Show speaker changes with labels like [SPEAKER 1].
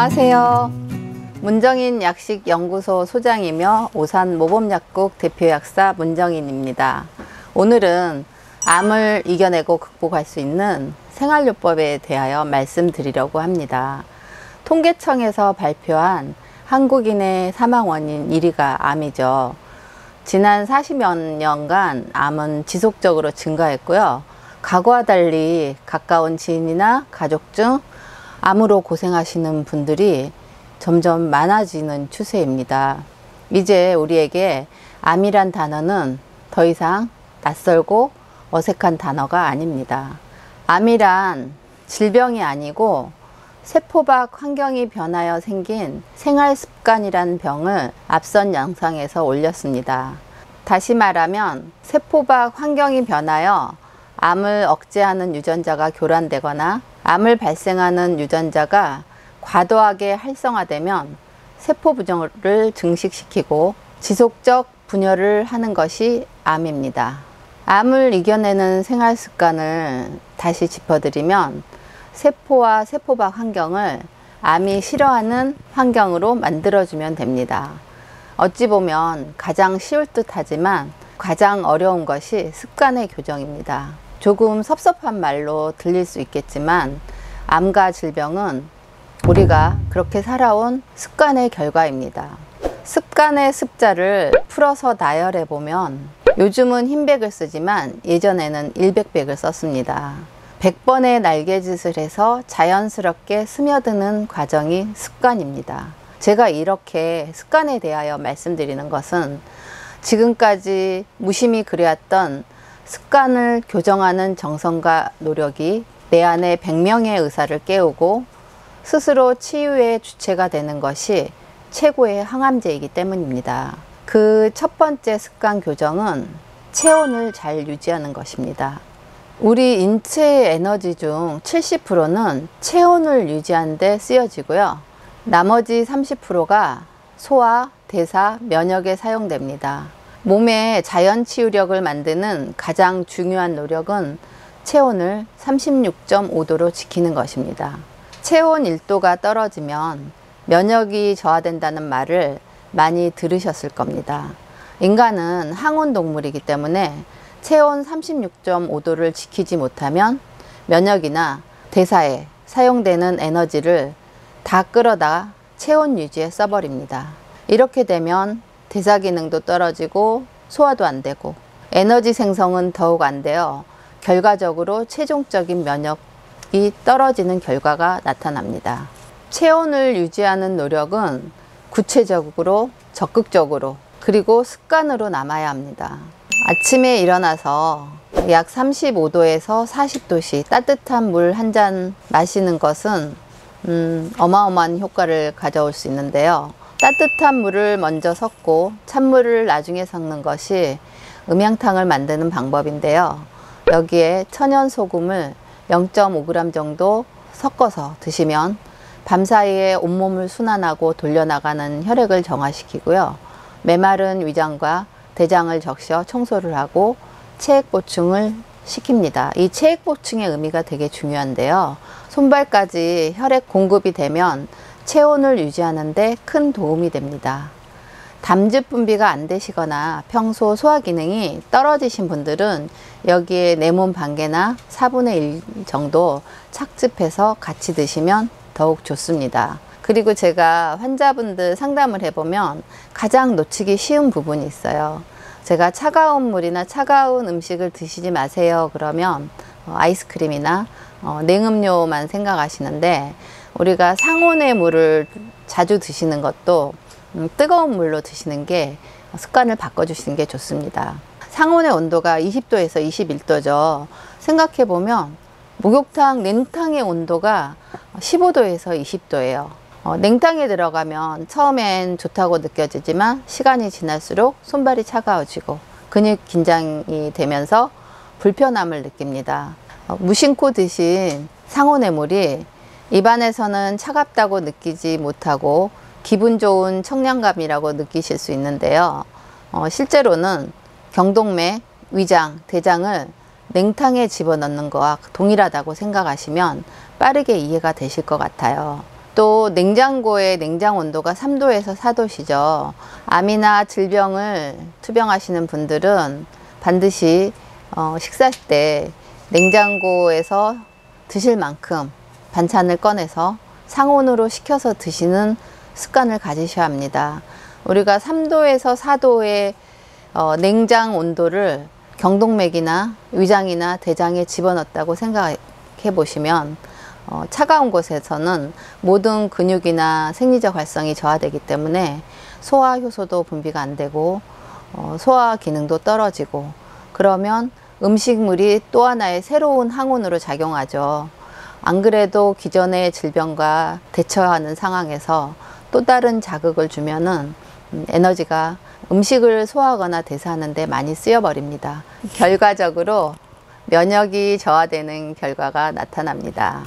[SPEAKER 1] 안녕하세요. 문정인 약식연구소 소장이며 오산 모범약국 대표약사 문정인입니다. 오늘은 암을 이겨내고 극복할 수 있는 생활요법에 대하여 말씀드리려고 합니다. 통계청에서 발표한 한국인의 사망 원인 1위가 암이죠. 지난 40여 년간 암은 지속적으로 증가했고요. 과거와 달리 가까운 지인이나 가족 중 암으로 고생하시는 분들이 점점 많아지는 추세입니다. 이제 우리에게 암이란 단어는 더 이상 낯설고 어색한 단어가 아닙니다. 암이란 질병이 아니고 세포박 환경이 변하여 생긴 생활습관이란 병을 앞선 영상에서 올렸습니다. 다시 말하면 세포박 환경이 변하여 암을 억제하는 유전자가 교란되거나 암을 발생하는 유전자가 과도하게 활성화되면 세포 분열을 증식시키고 지속적 분열을 하는 것이 암입니다. 암을 이겨내는 생활 습관을 다시 짚어드리면 세포와 세포박 환경을 암이 싫어하는 환경으로 만들어주면 됩니다. 어찌 보면 가장 쉬울 듯 하지만 가장 어려운 것이 습관의 교정입니다. 조금 섭섭한 말로 들릴 수 있겠지만 암과 질병은 우리가 그렇게 살아온 습관의 결과입니다. 습관의 습자를 풀어서 나열해 보면 요즘은 흰백을 쓰지만 예전에는 일백백을 썼습니다. 100번의 날개짓을 해서 자연스럽게 스며드는 과정이 습관입니다. 제가 이렇게 습관에 대하여 말씀드리는 것은 지금까지 무심히 그려왔던 습관을 교정하는 정성과 노력이 내 안에 100명의 의사를 깨우고 스스로 치유의 주체가 되는 것이 최고의 항암제이기 때문입니다. 그 첫 번째 습관 교정은 체온을 잘 유지하는 것입니다. 우리 인체의 에너지 중 70%는 체온을 유지하는 데 쓰여지고요. 나머지 30%가 소화, 대사, 면역에 사용됩니다. 몸의 자연 치유력을 만드는 가장 중요한 노력은 체온을 36.5도로 지키는 것입니다. 체온 1도가 떨어지면 면역이 저하된다는 말을 많이 들으셨을 겁니다. 인간은 항온 동물이기 때문에 체온 36.5도를 지키지 못하면 면역이나 대사에 사용되는 에너지를 다 끌어다 체온 유지에 써버립니다. 이렇게 되면 대사 기능도 떨어지고 소화도 안 되고 에너지 생성은 더욱 안 되어 결과적으로 최종적인 면역이 떨어지는 결과가 나타납니다. 체온을 유지하는 노력은 구체적으로 적극적으로 그리고 습관으로 남아야 합니다. 아침에 일어나서 약 35도에서 40도씨 따뜻한 물 한 잔 마시는 것은 어마어마한 효과를 가져올 수 있는데요. 따뜻한 물을 먼저 섞고 찬물을 나중에 섞는 것이 음양탕을 만드는 방법인데요. 여기에 천연 소금을 0.5g 정도 섞어서 드시면 밤사이에 온몸을 순환하고 돌려나가는 혈액을 정화시키고요. 메마른 위장과 대장을 적셔 청소를 하고 체액 보충을 시킵니다. 이 체액 보충의 의미가 되게 중요한데요. 손발까지 혈액 공급이 되면 체온을 유지하는 데 큰 도움이 됩니다. 담즙 분비가 안 되시거나 평소 소화 기능이 떨어지신 분들은 여기에 내 몸 반개나 4분의 1 정도 착즙해서 같이 드시면 더욱 좋습니다. 그리고 제가 환자분들 상담을 해보면 가장 놓치기 쉬운 부분이 있어요. 제가 차가운 물이나 차가운 음식을 드시지 마세요 그러면 아이스크림이나 냉음료만 생각하시는데 우리가 상온의 물을 자주 드시는 것도 뜨거운 물로 드시는 게 습관을 바꿔주시는 게 좋습니다. 상온의 온도가 20도에서 21도죠. 생각해보면 목욕탕, 냉탕의 온도가 15도에서 20도예요. 냉탕에 들어가면 처음엔 좋다고 느껴지지만 시간이 지날수록 손발이 차가워지고 근육 긴장이 되면서 불편함을 느낍니다. 무심코 드신 상온의 물이 입안에서는 차갑다고 느끼지 못하고 기분 좋은 청량감이라고 느끼실 수 있는데요. 실제로는 경동맥, 위장, 대장을 냉탕에 집어넣는 것과 동일하다고 생각하시면 빠르게 이해가 되실 것 같아요. 또 냉장고의 냉장 온도가 3도에서 4도시죠. 암이나 질병을 투병하시는 분들은 반드시 식사 때 냉장고에서 드실 만큼 반찬을 꺼내서 상온으로 식혀서 드시는 습관을 가지셔야 합니다. 우리가 3도에서 4도의 냉장 온도를 경동맥이나 위장이나 대장에 집어넣었다고 생각해 보시면 차가운 곳에서는 모든 근육이나 생리적 활성이 저하되기 때문에 소화 효소도 분비가 안 되고 소화 기능도 떨어지고, 그러면 음식물이 또 하나의 새로운 항원으로 작용하죠. 안 그래도 기존의 질병과 대처하는 상황에서 또 다른 자극을 주면은 에너지가 음식을 소화하거나 대사하는 데 많이 쓰여버립니다. 결과적으로 면역이 저하되는 결과가 나타납니다.